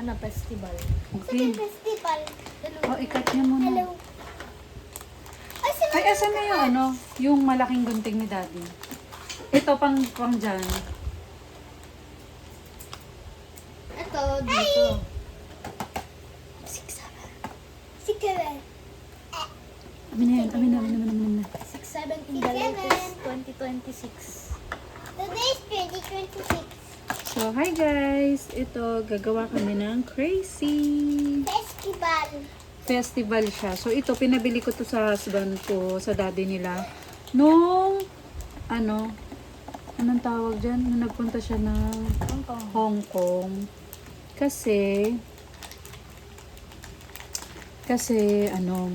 Ano, festival. Okay. Festival. O, ikat niya muna. Hello. Ay, sila. Ay, asan na yung ano? Yung malaking gunting ni Daddy. Ito, pang dyan. Ito, dito. Si Kevin. Amin na yan. Amin na. 6-7 in the latest 2026. Today is 2026. So, hi guys! Ito, gagawa kami ng crazy festival siya. So, ito, pinabili ko to sa husband ko, sa daddy nila. Nung, anong tawag dyan? Nung nagpunta siya ng Hong Kong. Kasi,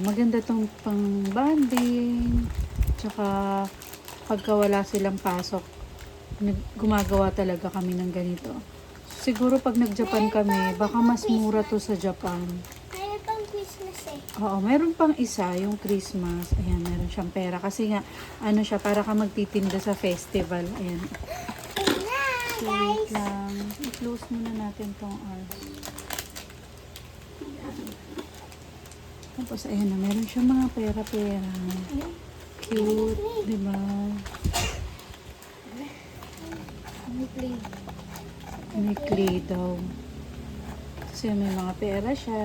maganda tong pang bonding. Tsaka, pagka wala silang pasok, gumagawa talaga kami ng ganito. Siguro pag nag-Japan kami, baka mas mura to sa Japan. Mayroon pang Christmas eh. Oo, meron pang isa, yung Christmas. Ayan, meron siyang pera. Kasi nga, siya, para ka magtitinda sa festival. Ayan. Ayun na, So, guys. wait lang. I-close muna natin tong arms. Ayan. Tapos, ayan na, meron siyang mga pera-pera. Cute, di ba? May play. May clay daw. Kasi may mga pera siya.